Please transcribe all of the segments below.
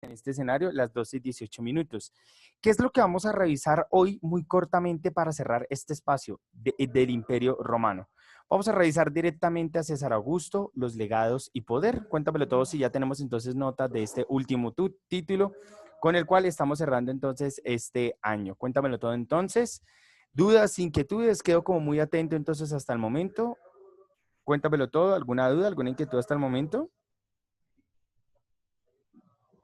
en este escenario, las 12:18. ¿Qué es lo que vamos a revisar hoy muy cortamente para cerrar este espacio del Imperio Romano? Vamos a revisar directamente a César Augusto, los legados y poder. Cuéntamelo todo si ya tenemos entonces notas de este último título con el cual estamos cerrando entonces este año. Cuéntamelo todo entonces. Dudas, inquietudes, quedo como muy atento entonces hasta el momento. Cuéntamelo todo, ¿alguna duda, alguna inquietud hasta el momento?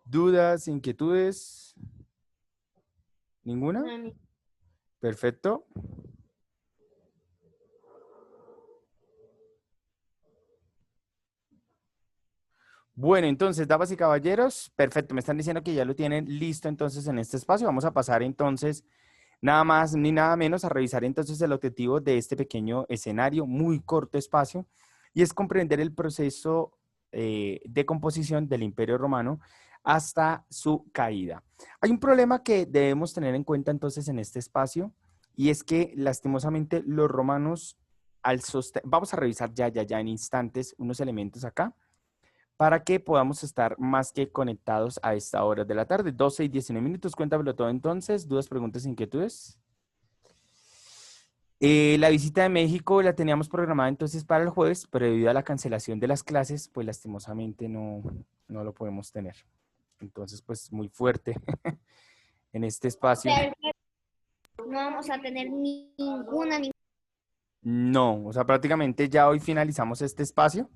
¿Dudas, inquietudes? ¿Ninguna? Perfecto. Bueno, entonces, damas y caballeros, perfecto, me están diciendo que ya lo tienen listo entonces en este espacio. Vamos a pasar entonces nada más ni nada menos a revisar entonces el objetivo de este pequeño escenario, muy corto espacio, y es comprender el proceso de composición del Imperio Romano hasta su caída. Hay un problema que debemos tener en cuenta entonces en este espacio, y es que lastimosamente los romanos, vamos a revisar ya en instantes unos elementos acá, para que podamos estar más que conectados a esta hora de la tarde, 12:19. Cuéntamelo todo entonces, dudas, preguntas, inquietudes. La visita de México la teníamos programada entonces para el jueves, pero debido a la cancelación de las clases, pues lastimosamente no lo podemos tener. Entonces, pues muy fuerte en este espacio. No vamos a tener ninguna. No, o sea, prácticamente ya hoy finalizamos este espacio.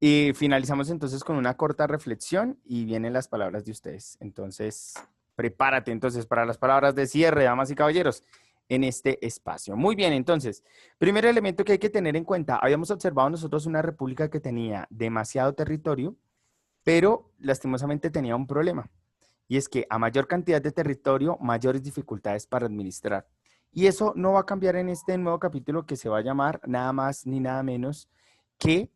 Y finalizamos entonces con una corta reflexión y vienen las palabras de ustedes. Entonces, prepárate entonces para las palabras de cierre, damas y caballeros, en este espacio. Muy bien, entonces, primer elemento que hay que tener en cuenta. Habíamos observado nosotros una república que tenía demasiado territorio, pero lastimosamente tenía un problema. Y es que a mayor cantidad de territorio, mayores dificultades para administrar. Y eso no va a cambiar en este nuevo capítulo que se va a llamar nada más ni nada menos que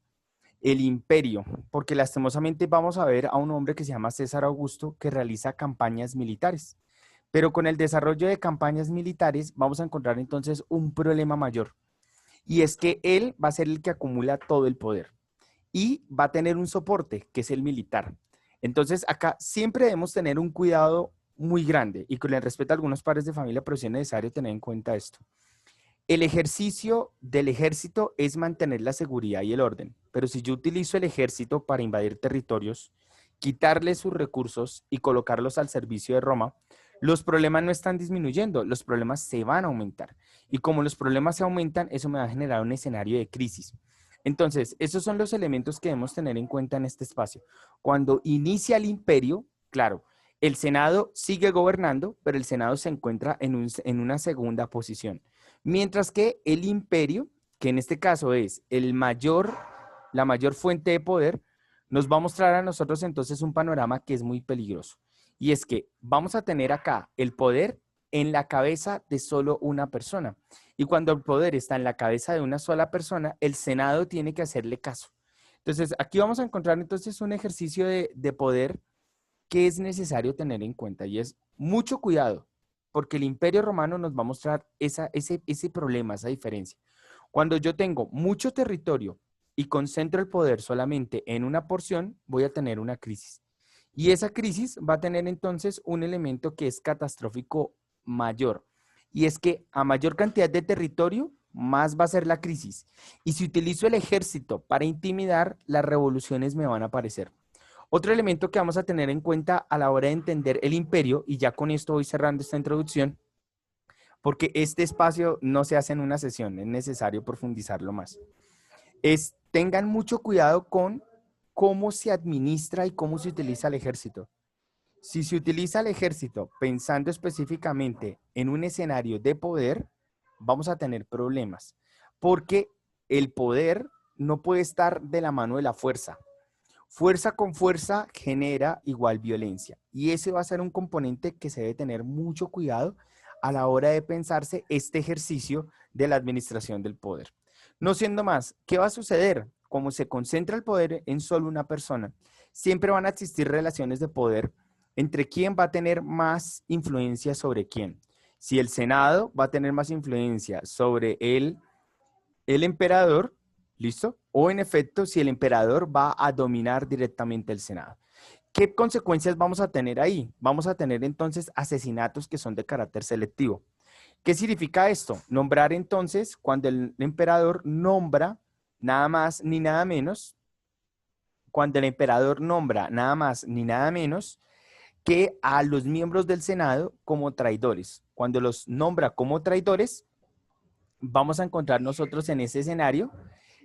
el imperio, porque lastimosamente vamos a ver a un hombre que se llama César Augusto que realiza campañas militares. Pero con el desarrollo de campañas militares vamos a encontrar entonces un problema mayor. Y es que él va a ser el que acumula todo el poder y va a tener un soporte, que es el militar. Entonces acá siempre debemos tener un cuidado muy grande y con el respeto a algunos padres de familia, pero sí es necesario tener en cuenta esto. El ejercicio del ejército es mantener la seguridad y el orden, pero si yo utilizo el ejército para invadir territorios, quitarle sus recursos y colocarlos al servicio de Roma, los problemas no están disminuyendo, los problemas se van a aumentar. Y como los problemas se aumentan, eso me va a generar un escenario de crisis. Entonces, esos son los elementos que debemos tener en cuenta en este espacio. Cuando inicia el imperio, claro, el Senado sigue gobernando, pero el Senado se encuentra en una segunda posición. Mientras que el imperio, que en este caso es la mayor fuente de poder, nos va a mostrar a nosotros entonces un panorama que es muy peligroso. Y es que vamos a tener acá el poder en la cabeza de solo una persona. Y cuando el poder está en la cabeza de una sola persona, el Senado tiene que hacerle caso. Entonces, aquí vamos a encontrar entonces un ejercicio de poder que es necesario tener en cuenta y es mucho cuidado, porque el Imperio Romano nos va a mostrar ese problema, esa diferencia. Cuando yo tengo mucho territorio y concentro el poder solamente en una porción, voy a tener una crisis. Y esa crisis va a tener entonces un elemento que es catastrófico mayor. Y es que a mayor cantidad de territorio, más va a ser la crisis. Y si utilizo el ejército para intimidar, las revoluciones me van a aparecer. Otro elemento que vamos a tener en cuenta a la hora de entender el imperio, y ya con esto voy cerrando esta introducción, porque este espacio no se hace en una sesión, es necesario profundizarlo más. Tengan mucho cuidado con cómo se administra y cómo se utiliza el ejército. Si se utiliza el ejército pensando específicamente en un escenario de poder, vamos a tener problemas, porque el poder no puede estar de la mano de la fuerza. Fuerza con fuerza genera igual violencia. Y ese va a ser un componente que se debe tener mucho cuidado a la hora de pensarse este ejercicio de la administración del poder. No siendo más, ¿qué va a suceder? Como se concentra el poder en solo una persona, siempre van a existir relaciones de poder entre quién va a tener más influencia sobre quién. Si el Senado va a tener más influencia sobre el emperador, ¿listo? O en efecto, si el emperador va a dominar directamente el Senado. ¿Qué consecuencias vamos a tener ahí? Vamos a tener entonces asesinatos que son de carácter selectivo. ¿Qué significa esto? Nombrar entonces, cuando el emperador nombra nada más ni nada menos, cuando el emperador nombra nada más ni nada menos que a los miembros del Senado como traidores. Cuando los nombra como traidores, vamos a encontrar nosotros en ese escenario,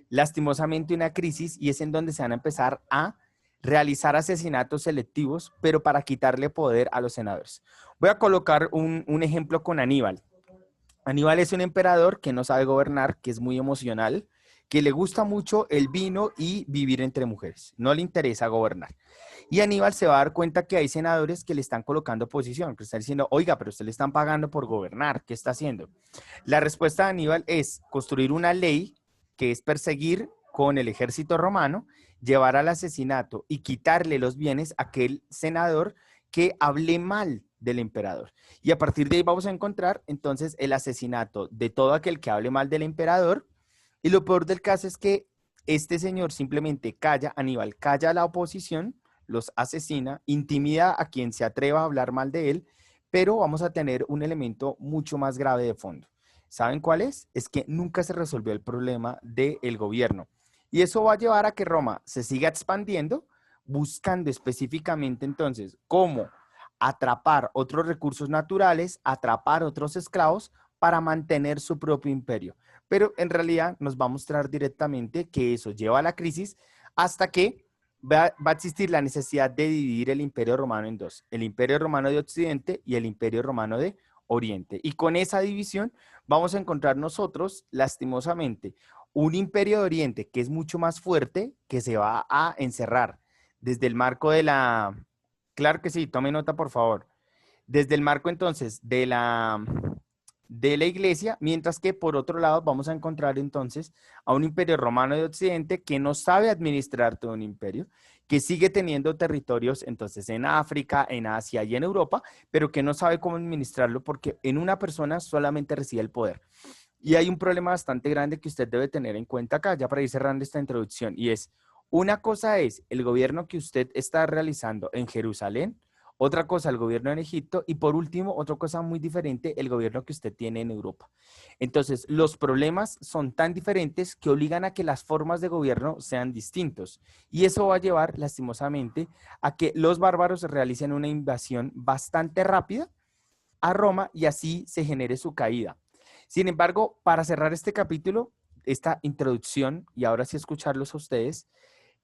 lastimosamente, una crisis, y es en donde se van a empezar a realizar asesinatos selectivos, pero para quitarle poder a los senadores. Voy a colocar un ejemplo con Aníbal. Aníbal es un emperador que no sabe gobernar, que es muy emocional, que le gusta mucho el vino y vivir entre mujeres. No le interesa gobernar. Y Aníbal se va a dar cuenta que hay senadores que le están colocando oposición, que están diciendo, oiga, pero usted le están pagando por gobernar, ¿qué está haciendo? La respuesta de Aníbal es construir una ley que es perseguir con el ejército romano, llevar al asesinato y quitarle los bienes a aquel senador que hable mal del emperador. Y a partir de ahí vamos a encontrar entonces el asesinato de todo aquel que hable mal del emperador. Y lo peor del caso es que este señor simplemente calla, Aníbal calla a la oposición, los asesina, intimida a quien se atreva a hablar mal de él, pero vamos a tener un elemento mucho más grave de fondo. ¿Saben cuál es? Es que nunca se resolvió el problema del gobierno. Y eso va a llevar a que Roma se siga expandiendo, buscando específicamente entonces cómo atrapar otros recursos naturales, atrapar otros esclavos para mantener su propio imperio. Pero en realidad nos va a mostrar directamente que eso lleva a la crisis hasta que va a existir la necesidad de dividir el imperio romano en dos, el imperio romano de Occidente y el imperio romano de Oriente. Y con esa división vamos a encontrar nosotros, lastimosamente, un imperio de Oriente que es mucho más fuerte, que se va a encerrar desde el marco de la... Claro que sí, tome nota, por favor. Desde el marco entonces de la iglesia, mientras que por otro lado vamos a encontrar entonces a un imperio romano de Occidente que no sabe administrar todo un imperio, que sigue teniendo territorios entonces en África, en Asia y en Europa, pero que no sabe cómo administrarlo porque en una persona solamente reside el poder. Y hay un problema bastante grande que usted debe tener en cuenta acá, ya para ir cerrando esta introducción, y es, una cosa es el gobierno que usted está realizando en Jerusalén, otra cosa el gobierno en Egipto y por último, otra cosa muy diferente, el gobierno que usted tiene en Europa. Entonces, los problemas son tan diferentes que obligan a que las formas de gobierno sean distintos y eso va a llevar lastimosamente a que los bárbaros realicen una invasión bastante rápida a Roma y así se genere su caída. Sin embargo, para cerrar este capítulo, esta introducción y ahora sí escucharlos a ustedes,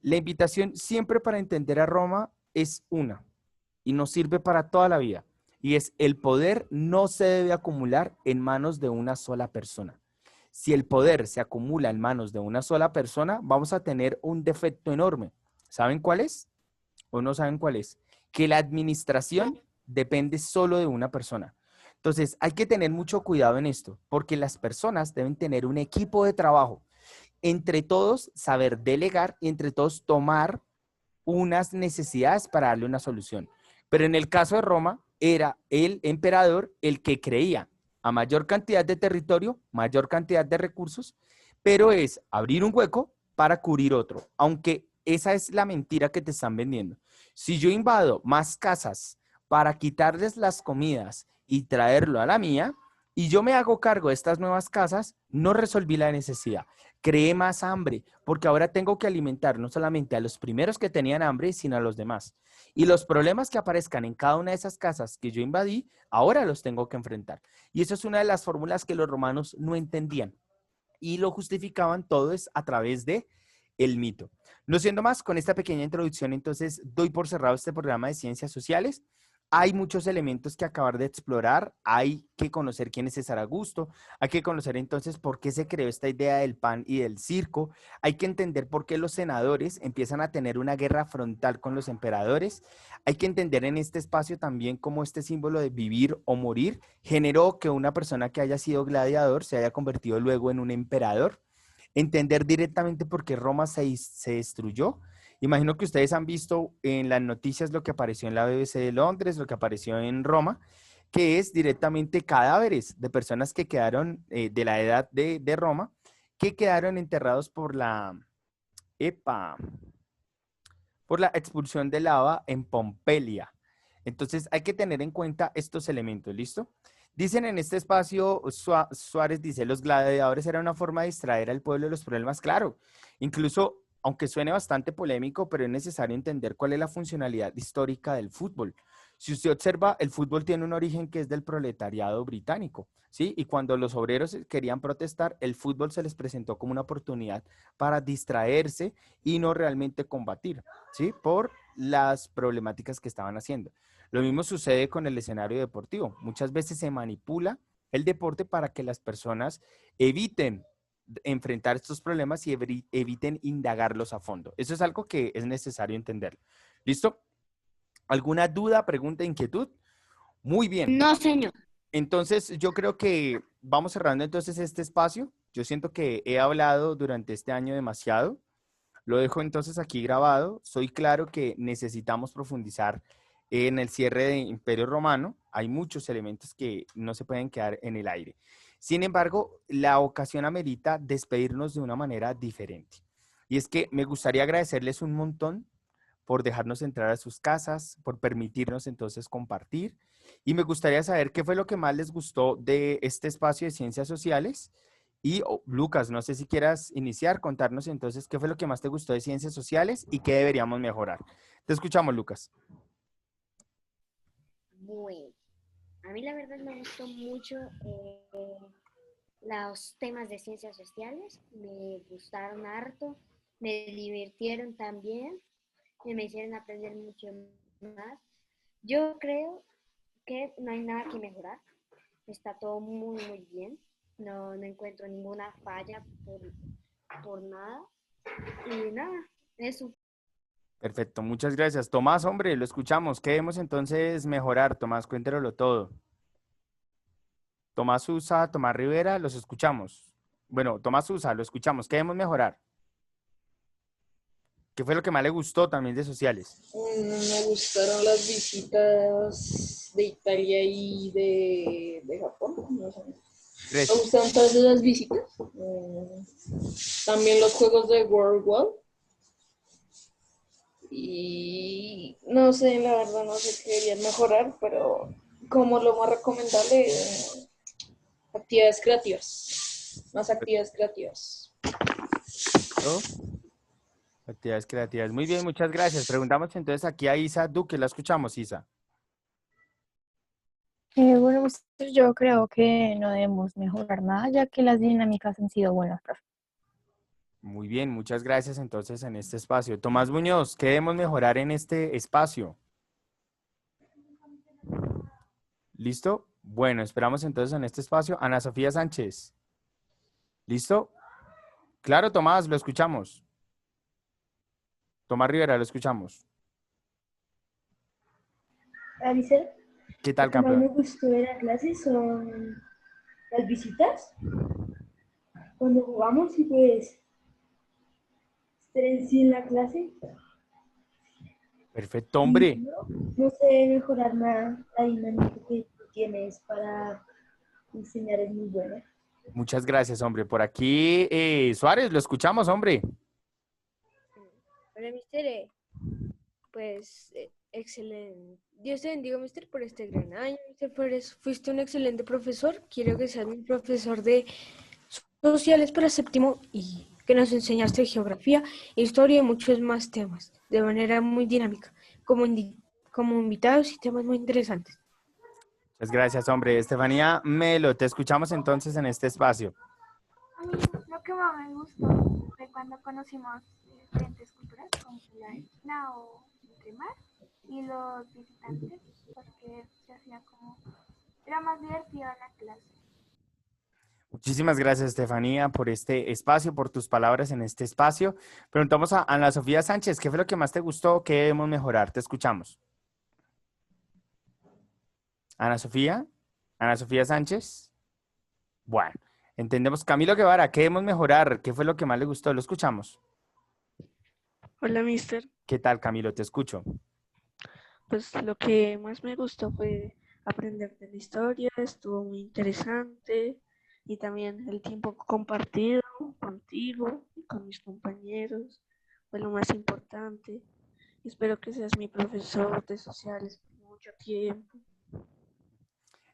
la invitación siempre para entender a Roma es una y nos sirve para toda la vida. Y es el poder no se debe acumular en manos de una sola persona. Si el poder se acumula en manos de una sola persona, vamos a tener un defecto enorme. ¿Saben cuál es? ¿O no saben cuál es? Que la administración depende solo de una persona. Entonces, hay que tener mucho cuidado en esto, porque las personas deben tener un equipo de trabajo. Entre todos, saber delegar y entre todos tomar unas necesidades para darle una solución. Pero en el caso de Roma, era el emperador el que creía a mayor cantidad de territorio, mayor cantidad de recursos, pero es abrir un hueco para cubrir otro, aunque esa es la mentira que te están vendiendo. Si yo invado más casas para quitarles las comidas y traerlo a la mía, y yo me hago cargo de estas nuevas casas, no resolví la necesidad. Creé más hambre, porque ahora tengo que alimentar no solamente a los primeros que tenían hambre, sino a los demás. Y los problemas que aparezcan en cada una de esas casas que yo invadí, ahora los tengo que enfrentar. Y eso es una de las fórmulas que los romanos no entendían. Y lo justificaban todo es a través de el mito. No siendo más, con esta pequeña introducción, entonces doy por cerrado este programa de Ciencias Sociales. Hay muchos elementos que acabar de explorar, hay que conocer quién es César Augusto, hay que conocer entonces por qué se creó esta idea del pan y del circo, hay que entender por qué los senadores empiezan a tener una guerra frontal con los emperadores, hay que entender en este espacio también cómo este símbolo de vivir o morir generó que una persona que haya sido gladiador se haya convertido luego en un emperador, entender directamente por qué Roma se destruyó. Imagino que ustedes han visto en las noticias lo que apareció en la BBC de Londres, lo que apareció en Roma, que es directamente cadáveres de personas que quedaron de la edad de Roma, que quedaron enterrados por la, epa, por la expulsión de lava en Pompelia. Entonces hay que tener en cuenta estos elementos, ¿listo? Dicen en este espacio, Suárez dice, los gladiadores eran una forma de distraer al pueblo de los problemas. Claro, incluso, aunque suene bastante polémico, pero es necesario entender cuál es la funcionalidad histórica del fútbol. Si usted observa, el fútbol tiene un origen que es del proletariado británico, ¿sí? Y cuando los obreros querían protestar, el fútbol se les presentó como una oportunidad para distraerse y no realmente combatir, ¿sí? Por las problemáticas que estaban haciendo. Lo mismo sucede con el escenario deportivo. Muchas veces se manipula el deporte para que las personas eviten enfrentar estos problemas y eviten indagarlos a fondo. Eso es algo que es necesario entender. ¿Listo? ¿Alguna duda, pregunta, inquietud? Muy bien. No, señor. Entonces, yo creo que vamos cerrando entonces este espacio. Yo siento que he hablado durante este año demasiado. Lo dejo entonces aquí grabado. Soy claro que necesitamos profundizar en el cierre de Imperio Romano. Hay muchos elementos que no se pueden quedar en el aire. Sin embargo, la ocasión amerita despedirnos de una manera diferente. Y es que me gustaría agradecerles un montón por dejarnos entrar a sus casas, por permitirnos entonces compartir. Y me gustaría saber qué fue lo que más les gustó de este espacio de ciencias sociales. Y Lucas, no sé si quieras iniciar, contarnos entonces qué fue lo que más te gustó de ciencias sociales y qué deberíamos mejorar. Te escuchamos, Lucas. Bueno, a mí la verdad me gustó mucho los temas de ciencias sociales. Me gustaron harto, me divirtieron también y me hicieron aprender mucho más. Yo creo que no hay nada que mejorar. Está todo muy bien. No encuentro ninguna falla por nada. Y nada, eso. Perfecto, muchas gracias. Tomás, hombre, lo escuchamos. ¿Qué debemos entonces mejorar? Tomás, cuéntenoslo todo. Tomás Usa, Tomás Rivera, los escuchamos. Bueno, Tomás Usa, lo escuchamos. ¿Qué debemos mejorar? ¿Qué fue lo que más le gustó también de sociales? Me gustaron las visitas de Italia y de Japón. No sé. Me Grecia. gustaron todas esas visitas. También los juegos de World War. Y no sé, la verdad, no sé qué deberían mejorar, pero como lo más recomendable, actividades creativas. Más actividades creativas. ¿No? Actividades creativas. Muy bien, muchas gracias. Preguntamos entonces aquí a Isa Duque. La escuchamos, Isa. Bueno, pues yo creo que no debemos mejorar nada, ya que las dinámicas han sido buenas, profe. Muy bien, muchas gracias entonces en este espacio. Tomás Muñoz, ¿qué debemos mejorar en este espacio? ¿Listo? Bueno, esperamos entonces en este espacio. Ana Sofía Sánchez. ¿Listo? Claro, Tomás, lo escuchamos. Tomás Rivera, lo escuchamos. Alicia, ¿Qué lo tal, que más me campeón? gustó de la clase son las visitas, cuando jugamos y pues estar en sí en la clase. Perfecto, Y hombre. no sé mejorar nada, la dinámica que tú tienes para enseñar es muy buena. Muchas gracias, hombre. Por aquí, Suárez, lo escuchamos, hombre. Hola, mister. Pues, excelente. Dios te bendiga, mister, por este gran año. Mister, fuiste un excelente profesor. Quiero que seas mi profesor de sociales para séptimo y que nos enseñaste geografía, historia y muchos más temas de manera muy dinámica, como invitados y temas muy interesantes. Muchas gracias, hombre. Estefanía Melo, te escuchamos entonces en este espacio. A mí lo que más me gustó fue cuando conocimos diferentes culturas como la indígena o mar y los visitantes, porque se hacía como, era más divertida la clase. Muchísimas gracias, Estefanía, por este espacio, por tus palabras en este espacio. Preguntamos a Ana Sofía Sánchez, ¿qué fue lo que más te gustó? ¿Qué debemos mejorar? Te escuchamos. Ana Sofía, Ana Sofía Sánchez. Bueno, entendemos. Camilo Guevara, ¿qué debemos mejorar? ¿Qué fue lo que más le gustó? Lo escuchamos. Hola, mister. ¿Qué tal, Camilo? Te escucho. Pues lo que más me gustó fue aprender de la historia, estuvo muy interesante y también el tiempo compartido contigo y con mis compañeros fue lo más importante. Espero que seas mi profesor de sociales por mucho tiempo.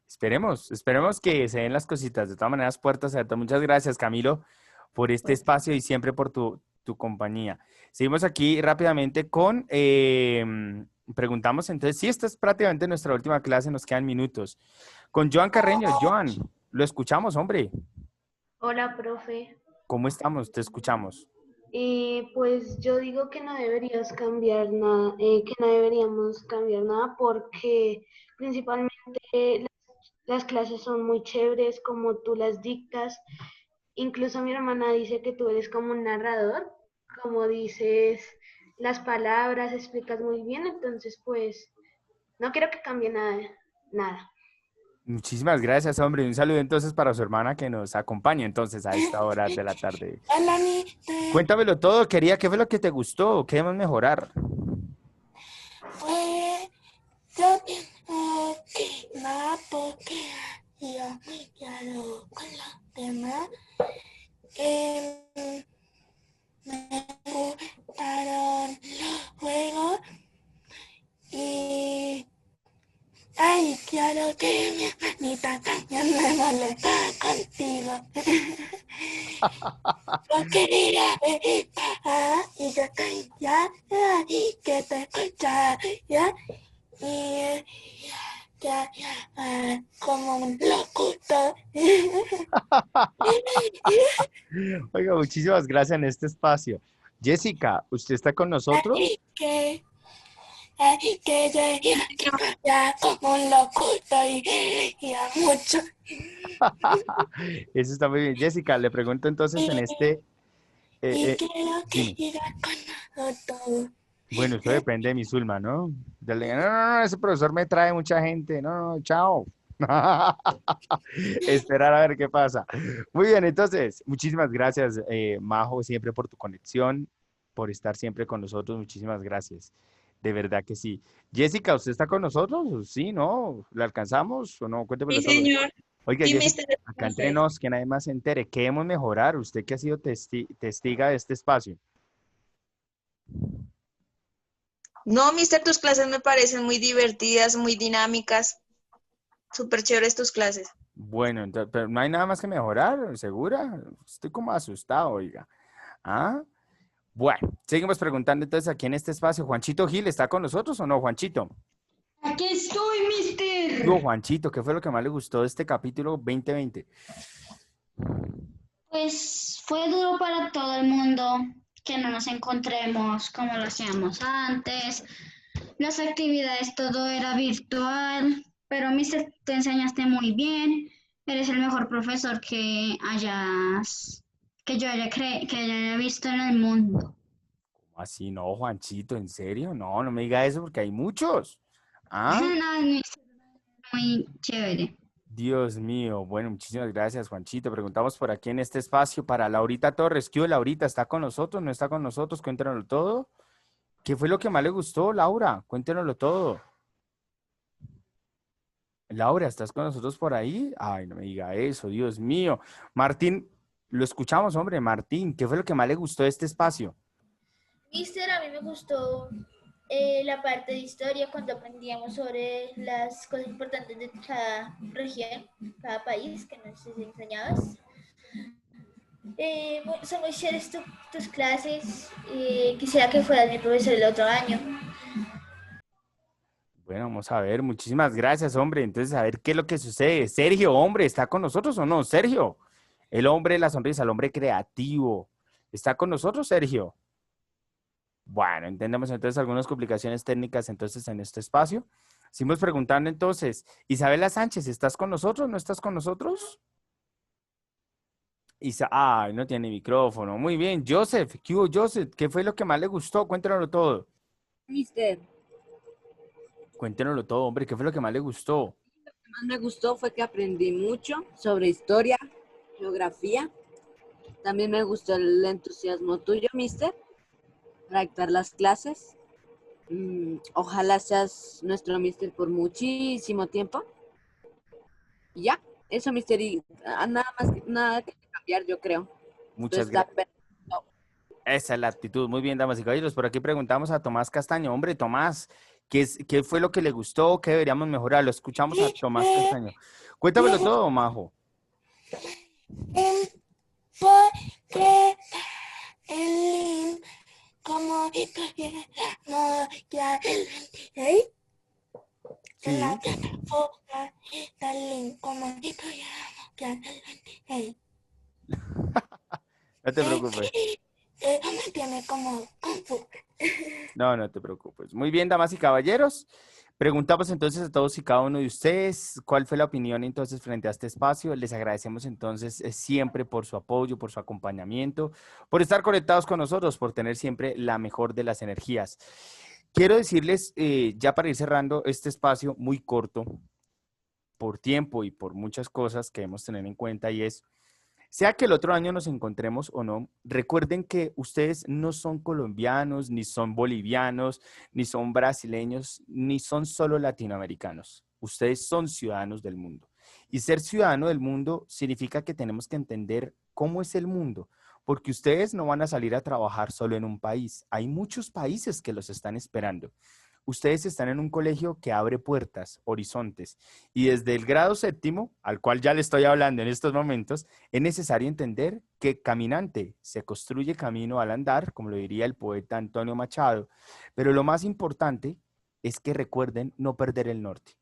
Esperemos que se den las cositas. De todas maneras, puertas abiertas. Muchas gracias, Camilo, por este espacio y siempre por tu compañía. Seguimos aquí rápidamente con, preguntamos entonces, sí, esta es prácticamente nuestra última clase, nos quedan minutos. Con Joan Carreño. Joan, lo escuchamos, hombre. Hola, profe. ¿Cómo estamos? Te escuchamos. Pues yo digo que no deberías cambiar nada, que no deberíamos cambiar nada porque principalmente las clases son muy chéveres como tú las dictas. Incluso mi hermana dice que tú eres como un narrador, como dices las palabras, explicas muy bien, entonces pues no quiero que cambie nada, nada. Muchísimas gracias, hombre. Un saludo entonces para su hermana que nos acompaña entonces a esta hora de la tarde. Cuéntamelo todo, quería, ¿qué fue lo que te gustó? ¿Qué debemos mejorar? Pues yo pienso que nada porque yo diálogo con los demás. Me gustaron los juegos y ay, claro que mi hermanita también me molesta contigo. Yo quería ver y yo callada y que te escuchara ya y ya como un locutor. Oiga, muchísimas gracias en este espacio. Jessica, ¿usted está con nosotros? Que yo ya como un locutor y a mucho. Eso está muy bien. Jessica, le pregunto entonces en este... y quiero que dime. siga con todo. Bueno, eso depende de mi Zulma, ¿no? No, ese profesor me trae mucha gente. No, chao. Esperar a ver qué pasa. Muy bien, entonces, muchísimas gracias, Majo, siempre por tu conexión, por estar siempre con nosotros. Muchísimas gracias. De verdad que sí. Jessica, ¿usted está con nosotros? ¿Sí, no? ¿La alcanzamos o no? Cuéntemelo todo. Señor. Oiga, Sí, Jessica, mister. acá entre nos, que nadie más se entere. ¿Qué debemos mejorar? Usted que ha sido testiga de este espacio. No, mister, tus clases me parecen muy divertidas, muy dinámicas. Súper chéveres tus clases. Bueno, entonces, pero no hay nada más que mejorar, ¿segura? Estoy como asustado, oiga. ¿Ah? Bueno, seguimos preguntando entonces aquí en este espacio. ¿Juanchito Gil está con nosotros o no, Juanchito? Aquí estoy, mister. Yo, Juanchito, ¿qué fue lo que más le gustó de este capítulo 2020? Pues fue duro para todo el mundo que no nos encontremos como lo hacíamos antes. Las actividades, todo era virtual, pero mister, te enseñaste muy bien. Eres el mejor profesor que yo haya visto en el mundo. ¿Cómo así? No, Juanchito, ¿en serio? No, no me diga eso porque hay muchos. ¿Ah? No, mister, muy chévere. Dios mío. Bueno, muchísimas gracias, Juanchito. Preguntamos por aquí en este espacio para Laurita Torres. ¿Qué hubo, Laurita? ¿Está con nosotros? ¿No está con nosotros? Cuéntanoslo todo. ¿Qué fue lo que más le gustó, Laura? Cuéntanoslo todo. Laura, ¿estás con nosotros por ahí? Ay, no me diga eso, Dios mío. Martín, lo escuchamos, hombre. Martín, ¿qué fue lo que más le gustó de este espacio? Mister, a mí me gustó la parte de historia cuando aprendíamos sobre las cosas importantes de cada región, cada país que nos enseñabas. Son muy chéveres tus clases. Quisiera que fueras mi profesor el otro año. Bueno, vamos a ver. Muchísimas gracias, hombre. Entonces, a ver qué es lo que sucede. Sergio, hombre, ¿está con nosotros o no? Sergio, el hombre de la sonrisa, el hombre creativo. ¿Está con nosotros, Sergio? Bueno, entendemos entonces algunas complicaciones técnicas entonces en este espacio. Seguimos preguntando entonces, Isabela Sánchez, ¿estás con nosotros? ¿No estás con nosotros? Ay, no tiene micrófono. Muy bien, Joseph, ¿qué hubo, Joseph? ¿Qué fue lo que más le gustó? Cuéntanoslo todo. Mister, Cuéntanoslo todo, hombre, ¿qué fue lo que más le gustó? lo que más me gustó fue que aprendí mucho sobre historia, geografía. También me gustó el entusiasmo tuyo, mister, para dictar las clases. Ojalá seas nuestro mister por muchísimo tiempo. Y ya, eso, mister, y nada más, nada que cambiar, yo creo. Muchas gracias. Esa es la actitud. Muy bien, damas y caballeros. Por aquí preguntamos a Tomás Castaño. Hombre, Tomás, ¿qué fue lo que le gustó? ¿Qué deberíamos mejorar? Lo escuchamos a Tomás Castaño. Cuéntamelo todo, Majo. Porque el como no ya Sí. No te preocupes. Tiene como No te preocupes. Muy bien, damas y caballeros. Preguntamos entonces a todos y cada uno de ustedes cuál fue la opinión entonces frente a este espacio. Les agradecemos entonces siempre por su apoyo, por su acompañamiento, por estar conectados con nosotros, por tener siempre la mejor de las energías. Quiero decirles, ya para ir cerrando este espacio muy corto, por tiempo y por muchas cosas que debemos tener en cuenta, y es, sea que el otro año nos encontremos o no, recuerden que ustedes no son colombianos, ni son bolivianos, ni son brasileños, ni son solo latinoamericanos. Ustedes son ciudadanos del mundo. Y ser ciudadano del mundo significa que tenemos que entender cómo es el mundo, porque ustedes no van a salir a trabajar solo en un país. Hay muchos países que los están esperando. Ustedes están en un colegio que abre puertas, horizontes, y desde el grado séptimo, al cual ya le estoy hablando en estos momentos, es necesario entender que caminante se construye camino al andar, como lo diría el poeta Antonio Machado, pero lo más importante es que recuerden no perder el norte.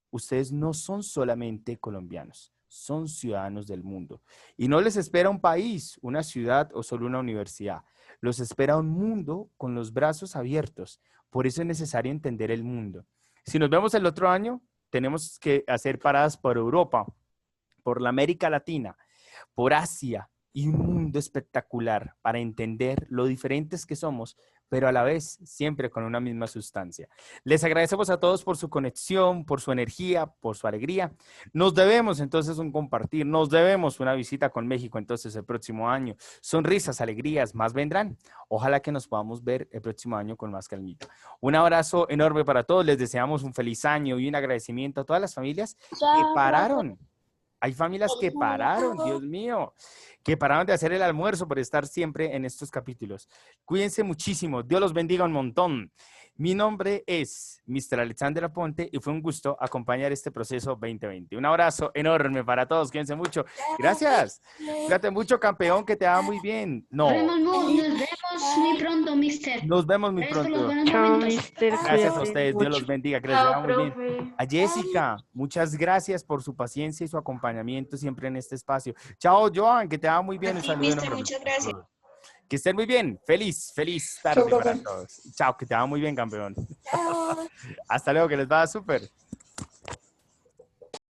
Ustedes no son solamente colombianos, son ciudadanos del mundo. Y no les espera un país, una ciudad o solo una universidad. Los espera un mundo con los brazos abiertos. Por eso es necesario entender el mundo. Si nos vemos el otro año, tenemos que hacer paradas por Europa, por la América Latina, por Asia y un mundo espectacular para entender lo diferentes que somos, pero a la vez siempre con una misma sustancia. Les agradecemos a todos por su conexión, por su energía, por su alegría. Nos debemos entonces un compartir, nos debemos una visita con México entonces el próximo año. Sonrisas, alegrías, más vendrán. Ojalá que nos podamos ver el próximo año con más calmita. Un abrazo enorme para todos, les deseamos un feliz año y un agradecimiento a todas las familias que pararon. Hay familias que pararon, Dios mío, que pararon de hacer el almuerzo por estar siempre en estos capítulos. Cuídense muchísimo. Dios los bendiga un montón. Mi nombre es Mr. Alexander Aponte y fue un gusto acompañar este proceso 2020. Un abrazo enorme para todos. Cuídense mucho. Gracias. Cuídate mucho, campeón, que te va muy bien. No. Nos vemos muy pronto, mister. Nos vemos muy pronto. Chao, mister. Gracias a Cuídate ustedes. mucho. Dios los bendiga. Que les Chao, vaya muy bien. profe. A Jessica, muchas gracias por su paciencia y su acompañamiento siempre en este espacio. Chao, Joan, que te va muy bien. A Un ti, saludo mister, enorme. muchas gracias. Que estén muy bien. Feliz tarde Chao, para profe. todos. Chao, que te va muy bien, campeón. Hasta luego, que les va súper.